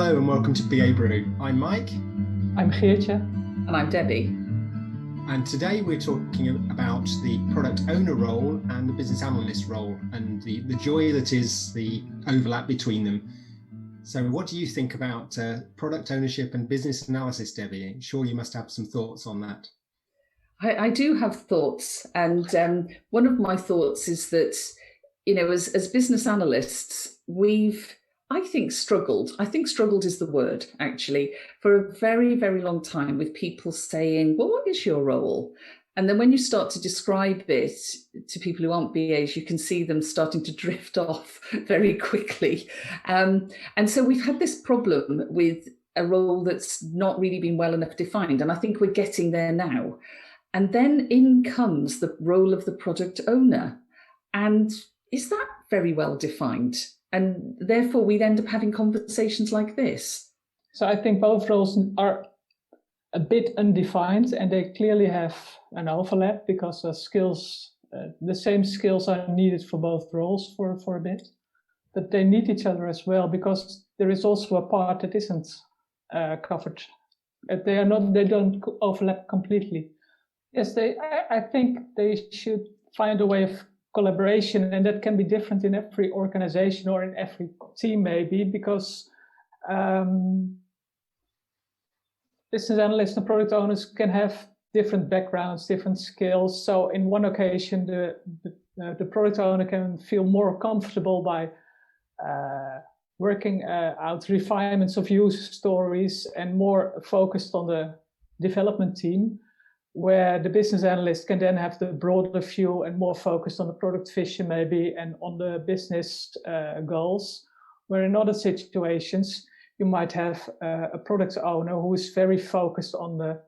Hello and welcome to BA Brew. I'm Mike. I'm Geertje. And I'm Debbie. And today we're talking about the product owner role and the business analyst role and the joy that is the overlap between them. So what do you think about product ownership and business analysis, Debbie? I'm sure you must have some thoughts on that. I do have thoughts. And one of my thoughts is that, you know, as business analysts, I think struggled is the word, actually, for a very, very long time with people saying, well, what is your role? And then when you start to describe it to people who aren't BAs, you can see them starting to drift off very quickly. And so we've had this problem with a role that's not really been well enough defined. And I think we're getting there now. And then in comes the role of the product owner. And is that very well defined? And therefore, we end up having conversations like this. So I think both roles are a bit undefined, and they clearly have an overlap because the same skills are needed for both roles for a bit. But they need each other as well because there is also a part that isn't covered. They don't overlap completely. Yes, I think they should find a way of collaboration, and that can be different in every organization or in every team maybe, because business analysts and product owners can have different backgrounds, different skills. So in one occasion, the product owner can feel more comfortable by working out refinements of user stories and more focused on the development team, where the business analyst can then have the broader view and more focused on the product vision maybe and on the business goals, where in other situations you might have a product owner who is very focused on the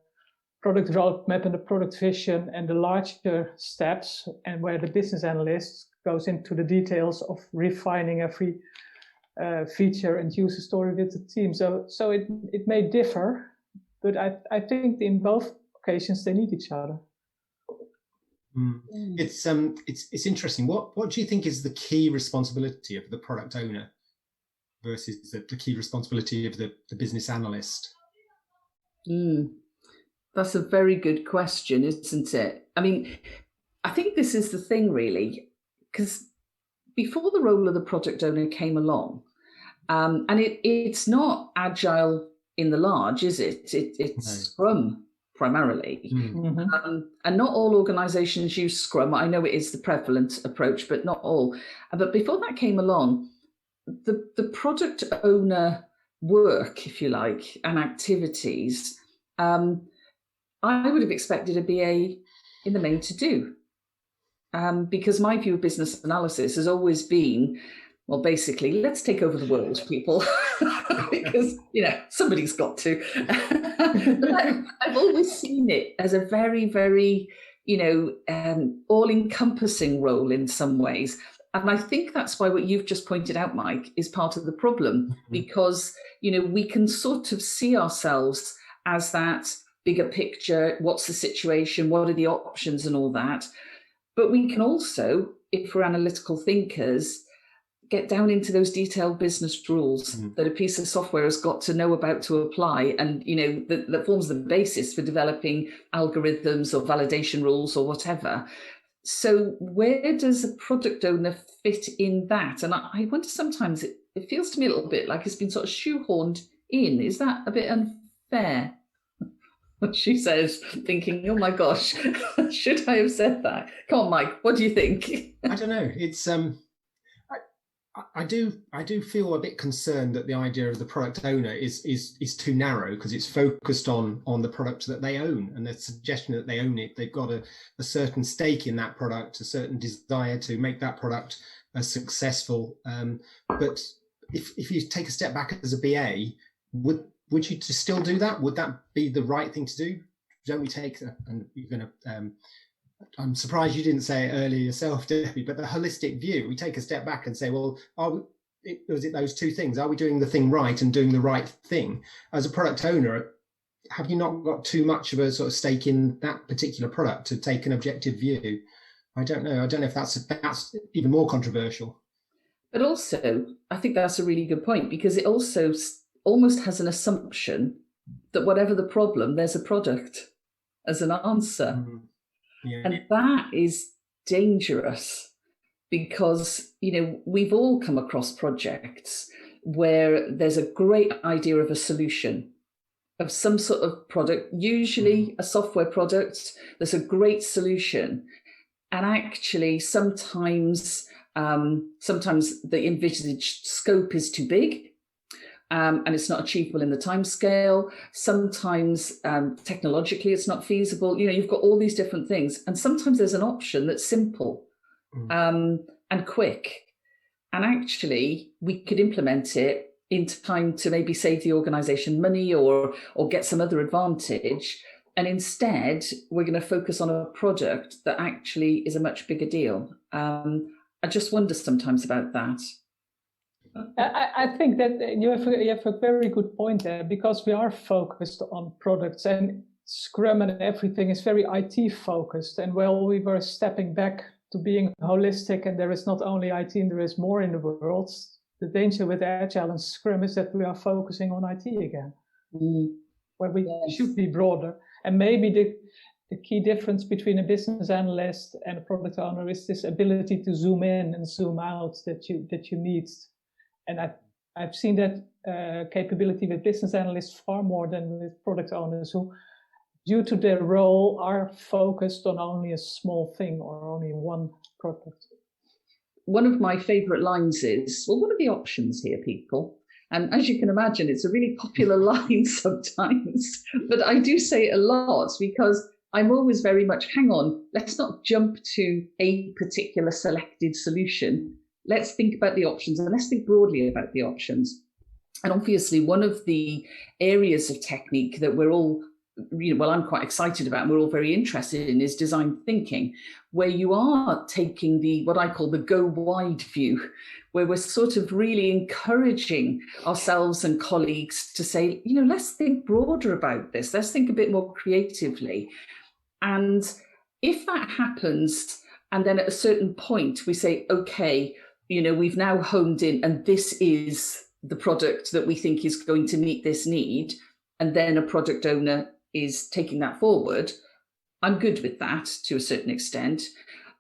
product roadmap and the product vision and the larger steps, and where the business analyst goes into the details of refining every feature and user story with the team. So it may differ, but I think in both occasions they need each other. It's interesting. What do you think is the key responsibility of the product owner versus the key responsibility of the business analyst? That's a very good question, isn't it? I mean, I think this is the thing really, because before the role of the product owner came along, and it's not agile in the large, is it? It's Scrum primarily. And not all organizations use Scrum. I know it is the prevalent approach, but not all. But before that came along, the product owner work, if you like, and activities, I would have expected a BA in the main to do. Because my view of business analysis has always been, well, basically, let's take over the world, people, because, you know, somebody's got to. But I've always seen it as a very, very, you know, all-encompassing role in some ways. And I think that's why what you've just pointed out, Mike, is part of the problem, because, you know, we can sort of see ourselves as that bigger picture, what's the situation, what are the options and all that. But we can also, if we're analytical thinkers, get down into those detailed business rules that a piece of software has got to know about to apply, and, you know, that forms the basis for developing algorithms or validation rules or whatever. So where does a product owner fit in that? And I wonder sometimes it feels to me a little bit like it's been sort of shoehorned in. Is that a bit unfair? She says, thinking, oh my gosh, should I have said that? Come on, Mike, what do you think? I don't know. It's I do feel a bit concerned that the idea of the product owner is too narrow, because it's focused on the product that they own, and the suggestion that they own it. They've got a certain stake in that product, a certain desire to make that product successful. But if you take a step back as a BA, would you still do that? Would that be the right thing to do? Don't we take, and you're going to, I'm surprised you didn't say it earlier yourself, Debbie, but the holistic view, we take a step back and say, well, was it those two things? Are we doing the thing right and doing the right thing? As a product owner, have you not got too much of a sort of stake in that particular product to take an objective view? I don't know. I don't know if that's even more controversial. But also, I think that's a really good point, because it also almost has an assumption that whatever the problem, there's a product as an answer. Yeah. And that is dangerous, because, you know, we've all come across projects where there's a great idea of a solution, of some sort of product, usually a software product. There's a great solution. And actually, sometimes the envisaged scope is too big, and it's not achievable in the time scale. Sometimes technologically it's not feasible. You know, you've got all these different things. And sometimes there's an option that's simple and quick. And actually, we could implement it in time to maybe save the organization money or get some other advantage. And instead, we're going to focus on a product that actually is a much bigger deal. I just wonder sometimes about that. I think that you have a very good point there, because we are focused on products, and Scrum and everything is very IT focused. And while we were stepping back to being holistic, and there is not only IT and there is more in the world, the danger with Agile and Scrum is that we are focusing on IT again, where we should be broader. And maybe the key difference between a business analyst and a product owner is this ability to zoom in and zoom out that you need. And I've seen that capability with business analysts far more than with product owners, who, due to their role, are focused on only a small thing or only one product. One of my favorite lines is, well, what are the options here, people? And as you can imagine, it's a really popular line sometimes, but I do say it a lot, because I'm always very much, hang on, let's not jump to a particular selected solution. Let's think about the options, and let's think broadly about the options. And obviously, one of the areas of technique that we're all, I'm quite excited about, and we're all very interested in, is design thinking, where you are taking what I call the go wide view, where we're sort of really encouraging ourselves and colleagues to say, let's think broader about this. Let's think a bit more creatively. And if that happens, and then at a certain point we say, okay, we've now honed in, and this is the product that we think is going to meet this need, and then a product owner is taking that forward, I'm good with that to a certain extent.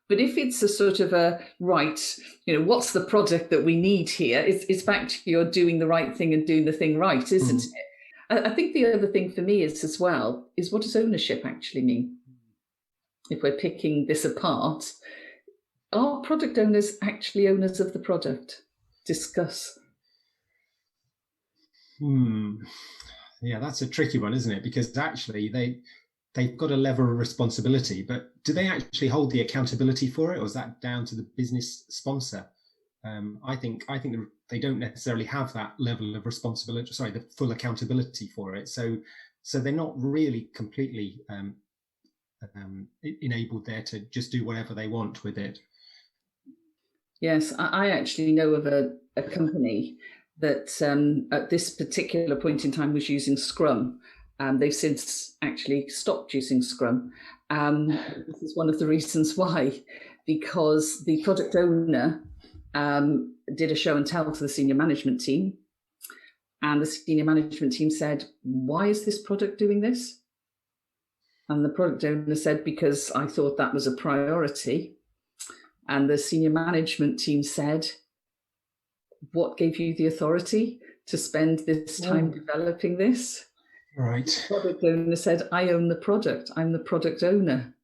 But if it's a sort of what's the product that we need here? It's back to you're doing the right thing and doing the thing right, isn't it? I think the other thing for me is what does ownership actually mean? If we're picking this apart, are product owners actually owners of the product? Discuss. Yeah, that's a tricky one, isn't it? Because actually they've got a level of responsibility, but do they actually hold the accountability for it, or is that down to the business sponsor? I think they don't necessarily have that level of responsibility, the full accountability for it. So they're not really completely enabled there to just do whatever they want with it. Yes, I actually know of a company that at this particular point in time was using Scrum. They've since actually stopped using Scrum. This is one of the reasons why, because the product owner did a show and tell to the senior management team, and the senior management team said, "Why is this product doing this?" And the product owner said, "Because I thought that was a priority." And the senior management team said, "What gave you the authority to spend this time developing this?" Right. The product owner said, "I own the product. I'm the product owner."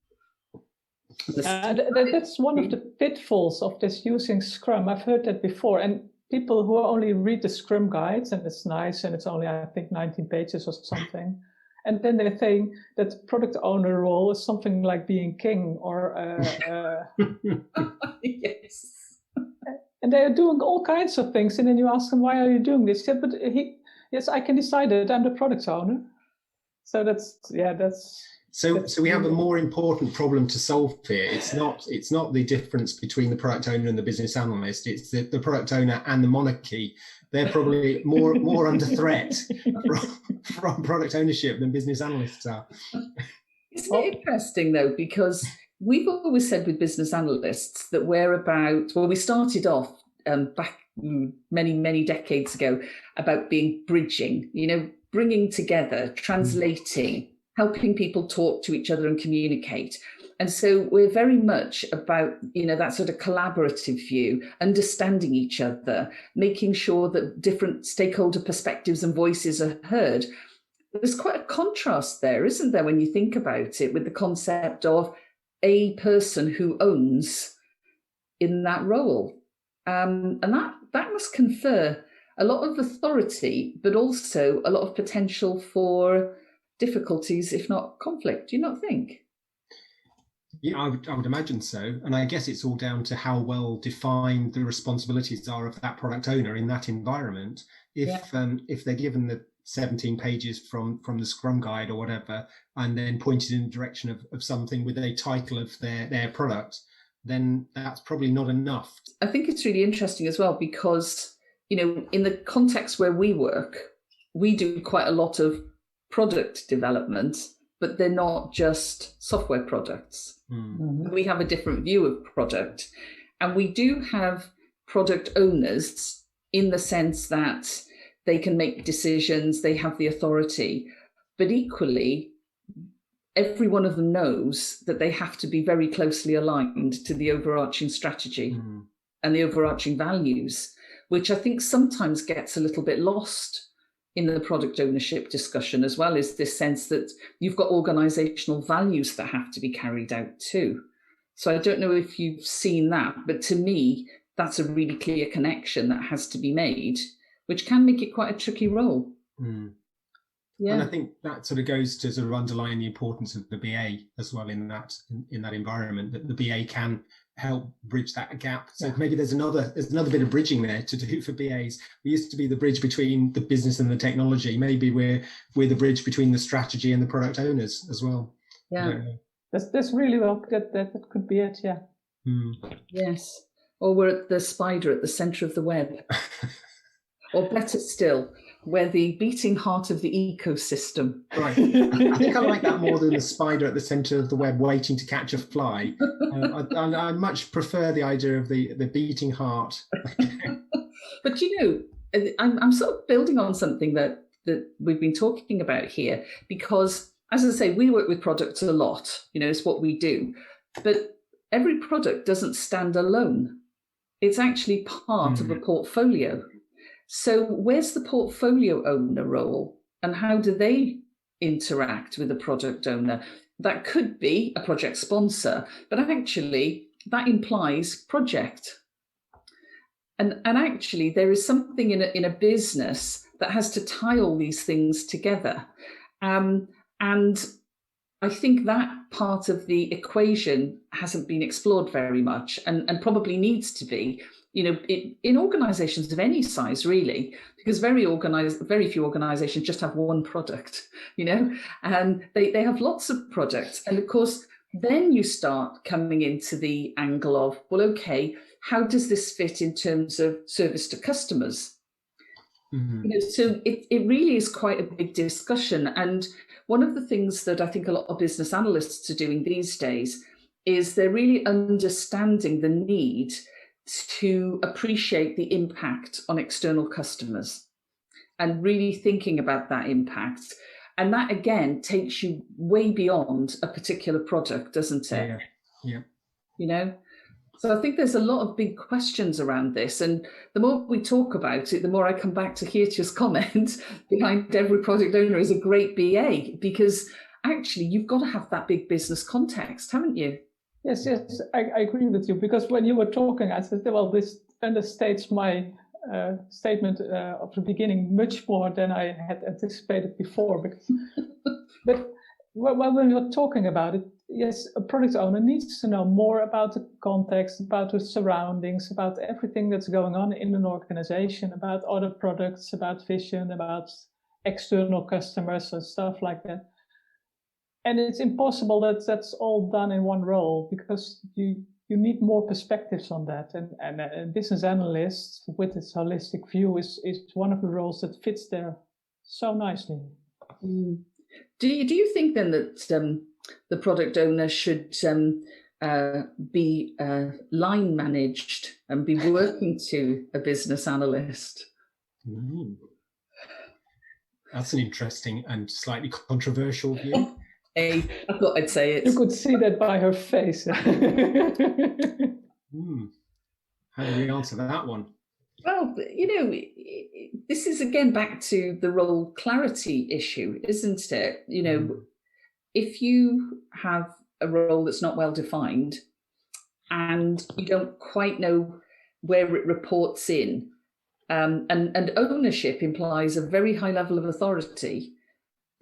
That's one of the pitfalls of this using Scrum. I've heard that before. And people who only read the Scrum guides, and it's nice, and it's only, I think, 19 pages or something. And then they think that product owner role is something like being king or... Yes. And they're doing all kinds of things. And then you ask them, why are you doing this? Yeah, but yes, I can decide it. I'm the product owner. So that's. So we have a more important problem to solve here. It's not the difference between the product owner and the business analyst. It's the product owner and the monarchy. They're probably more under threat from product ownership than business analysts are. Isn't it interesting though? Because we've always said with business analysts that we started off back many, many decades ago about being bridging, bringing together, translating, helping people talk to each other and communicate. And so we're very much about, that sort of collaborative view, understanding each other, making sure that different stakeholder perspectives and voices are heard. There's quite a contrast there, isn't there, when you think about it, with the concept of a person who owns in that role. And that must confer a lot of authority, but also a lot of potential for difficulties, if not conflict. Do you not think? Yeah, I would imagine so. And I guess it's all down to how well defined the responsibilities are of that product owner in that environment. If they're given the 17 pages from the Scrum Guide or whatever, and then pointed in the direction of something with a title of their product, then that's probably not enough. I think it's really interesting as well, because, in the context where we work, we do quite a lot of product development, but they're not just software products. Mm-hmm. We have a different view of product. And we do have product owners in the sense that they can make decisions, they have the authority, but equally, every one of them knows that they have to be very closely aligned to the overarching strategy and the overarching values, which I think sometimes gets a little bit lost in the product ownership discussion, as well as this sense that you've got organizational values that have to be carried out too. So I don't know if you've seen that, but to me, that's a really clear connection that has to be made, which can make it quite a tricky role. Yeah. And I think that sort of goes to sort of underline the importance of the BA as well in that environment, that the BA can help bridge that gap. So maybe there's another bit of bridging there to do for BAs. We used to be the bridge between the business and the technology. Maybe we're the bridge between the strategy and the product owners as well. Yeah, that's really well. That could be it. Yeah. Yes. Or we're the spider at the center of the web. Or better still, we're the beating heart of the ecosystem. Right. I think I like that more than the spider at the center of the web waiting to catch a fly. I much prefer the idea of the beating heart. But I'm sort of building on something that we've been talking about here, because, as I say, we work with products a lot. It's what we do. But every product doesn't stand alone. It's actually part of a portfolio. So where's the portfolio owner role, and how do they interact with the product owner? That could be a project sponsor, but actually that implies project. And actually there is something in a business that has to tie all these things together. And I think that part of the equation hasn't been explored very much, and probably needs to be. In organizations of any size, really, because very few organizations just have one product, and they have lots of products. And of course, then you start coming into the angle of, well, okay, how does this fit in terms of service to customers? So it really is quite a big discussion. And one of the things that I think a lot of business analysts are doing these days is they're really understanding the need to appreciate the impact on external customers and really thinking about that impact. And that, again, takes you way beyond a particular product, doesn't it? Yeah. So I think there's a lot of big questions around this. And the more we talk about it, the more I come back to Geertje's comment behind every product owner is a great BA, because actually you've got to have that big business context, haven't you? Yes, I agree with you, because when you were talking, I said, well, this understates my statement of the beginning much more than I had anticipated before. But when you're talking about it, yes, a product owner needs to know more about the context, about the surroundings, about everything that's going on in an organization, about other products, about vision, about external customers and stuff like that. And it's impossible that that's all done in one role, because you need more perspectives on that. And a business analyst with its holistic view is one of the roles that fits there so nicely. Do you think then that the product owner should be line managed and be working to a business analyst? Mm. That's an interesting and slightly controversial view. I thought I'd say it. You could see that by her face. How do we answer that one? Well, this is again back to the role clarity issue, isn't it? If you have a role that's not well defined and you don't quite know where it reports in, and ownership implies a very high level of authority,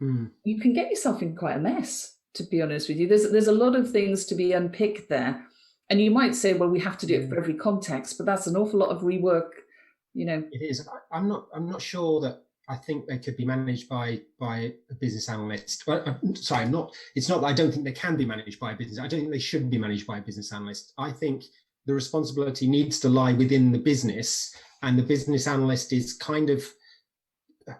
you can get yourself in quite a mess, to be honest with you. There's a lot of things to be unpicked there. And you might say, well, we have to do it for every context, but that's an awful lot of rework, It is. I'm not sure that I think they could be managed by a business analyst. Well, sorry, it's not that I don't think they can be managed by a business. I don't think they should be managed by a business analyst. I think the responsibility needs to lie within the business, and the business analyst is kind of,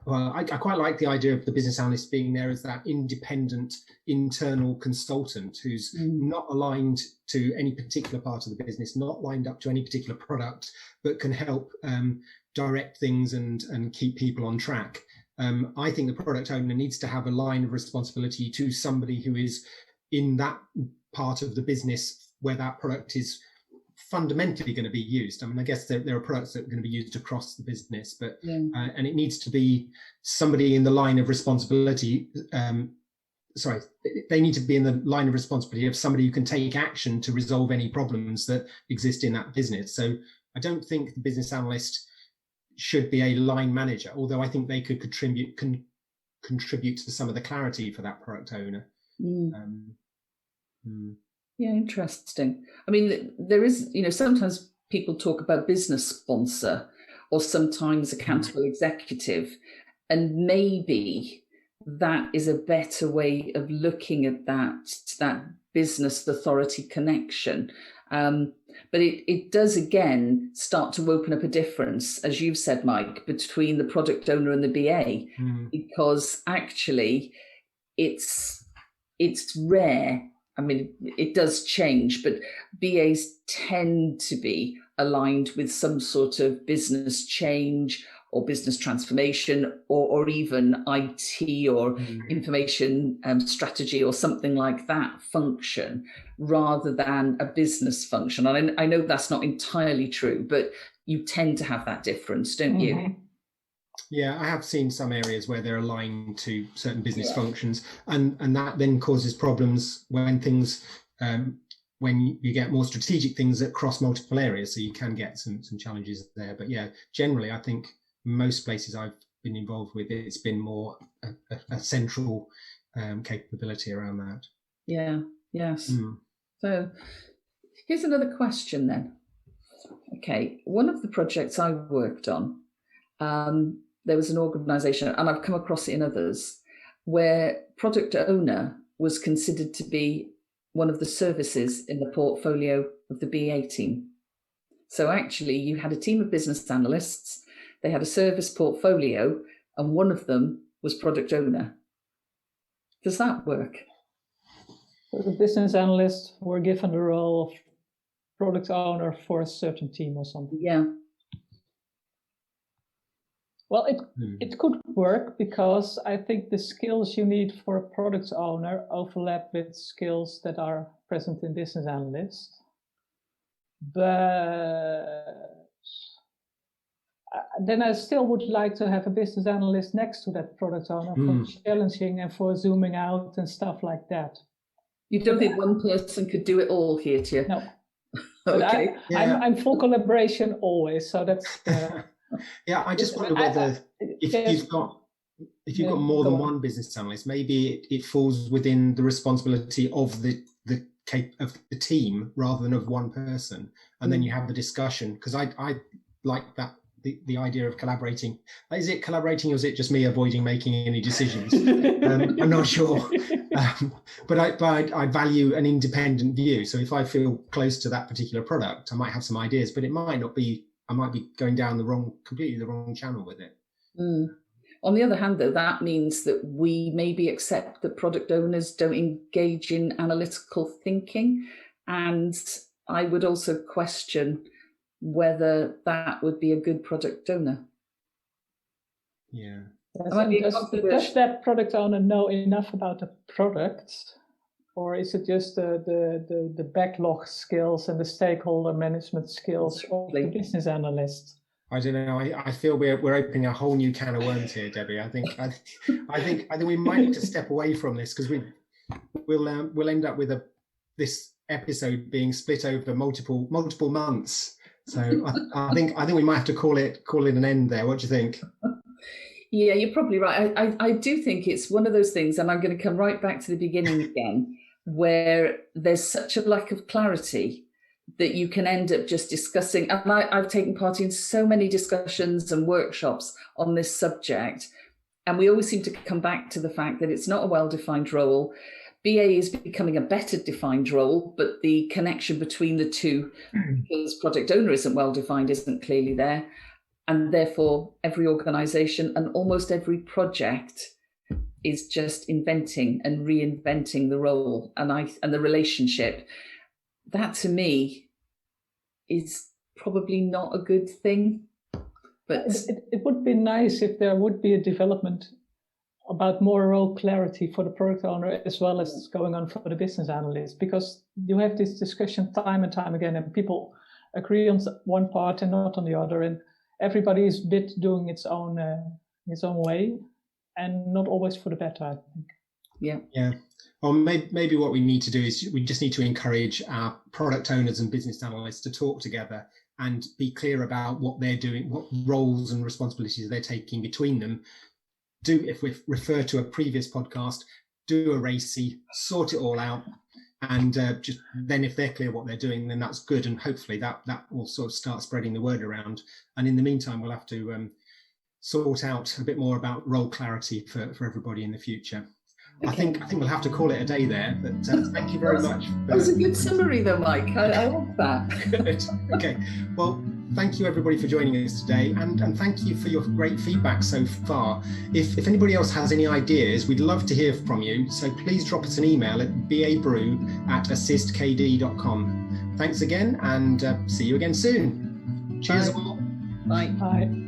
well, I quite like the idea of the business analyst being there as that independent internal consultant who's not aligned to any particular part of the business, not lined up to any particular product, but can help direct things and keep people on track. I think the product owner needs to have a line of responsibility to somebody who is in that part of the business where that product is fundamentally going to be used. I mean, I guess there are products that are going to be used across the business, but and it needs to be somebody in the line of responsibility. They need to be in the line of responsibility of somebody who can take action to resolve any problems that exist in that business. So I don't think the business analyst should be a line manager, although I think they could contribute to some of the clarity for that product owner. Yeah, interesting. I mean, there is, sometimes people talk about business sponsor or sometimes accountable executive, and maybe that is a better way of looking at that business authority connection. But it does again start to open up a difference, as you've said, Mike, between the product owner and the BA, because actually it's rare. I mean, it does change, but BAs tend to be aligned with some sort of business change or business transformation or even IT or information strategy or something like that function rather than a business function. And I know that's not entirely true, but you tend to have that difference, don't you? Yeah, I have seen some areas where they're aligned to certain business functions, and that then causes problems when things, when you get more strategic things that cross multiple areas. So you can get some challenges there. But yeah, generally, I think most places I've been involved with, it's been more a central capability around that. Yeah. Yes. So here's another question then. Okay, one of the projects I worked on, there was an organisation, and I've come across it in others, where product owner was considered to be one of the services in the portfolio of the BA team. So actually you had a team of business analysts, they had a service portfolio, and one of them was product owner. Does that work? So the business analysts were given the role of product owner for a certain team or something. Yeah. Well, it could work because I think the skills you need for a product owner overlap with skills that are present in business analyst. But then I still would like to have a business analyst next to that product owner for challenging and for zooming out and stuff like that. You don't think one person could do it all, Geertje? No. Okay. I'm for collaboration always, so that's... Yeah, I just wonder whether if you've got more than one business analyst, maybe it falls within the responsibility of the team rather than of one person, and then you have the discussion. Because I like that the idea of collaborating. Is it collaborating, or is it just me avoiding making any decisions? I'm not sure, but I value an independent view. So if I feel close to that particular product, I might have some ideas, but it might not be. I might be going down completely the wrong channel with it. On the other hand, though, that means that we maybe accept that product owners don't engage in analytical thinking. And I would also question whether that would be a good product owner. Yeah. Does that product owner know enough about the product, or is it just the backlog skills and the stakeholder management skills of the business analyst? I don't know. I feel we're opening a whole new can of worms here, Debbie. I think we might need to step away from this, because we'll end up with this episode being split over multiple months. So I think we might have to call it an end there. What do you think? Yeah, you're probably right. I do think it's one of those things, and I'm going to come right back to the beginning again, where there's such a lack of clarity that you can end up just discussing. And I've taken part in so many discussions and workshops on this subject, and we always seem to come back to the fact that it's not a well-defined role. BA is becoming a better defined role, but the connection between the two, because product owner isn't well defined, isn't clearly there. And therefore, every organization and almost every project is just inventing and reinventing the role and the relationship. That, to me, is probably not a good thing. But it would be nice if there would be a development about more role clarity for the product owner, as well as going on for the business analyst, because you have this discussion time and time again, and people agree on one part and not on the other, and everybody is doing its own way, and not always for the better, I think. Yeah. Well, maybe what we need to do is we just need to encourage our product owners and business analysts to talk together and be clear about what they're doing, what roles and responsibilities they're taking between them. If we refer to a previous podcast, do a RACI, sort it all out, and just then if they're clear what they're doing, then that's good, and hopefully that will sort of start spreading the word around. And in the meantime, we'll have to sort out a bit more about role clarity for everybody in the future. Okay. I think we'll have to call it a day there, but thank you very much. That was a good summary though, Mike. I love that. Good. Okay. Well, thank you everybody for joining us today, and thank you for your great feedback so far. If anybody else has any ideas, we'd love to hear from you. So please drop us an email at BABrew@AssistKD.com. Thanks again, and see you again soon. Cheers all. Bye. Bye.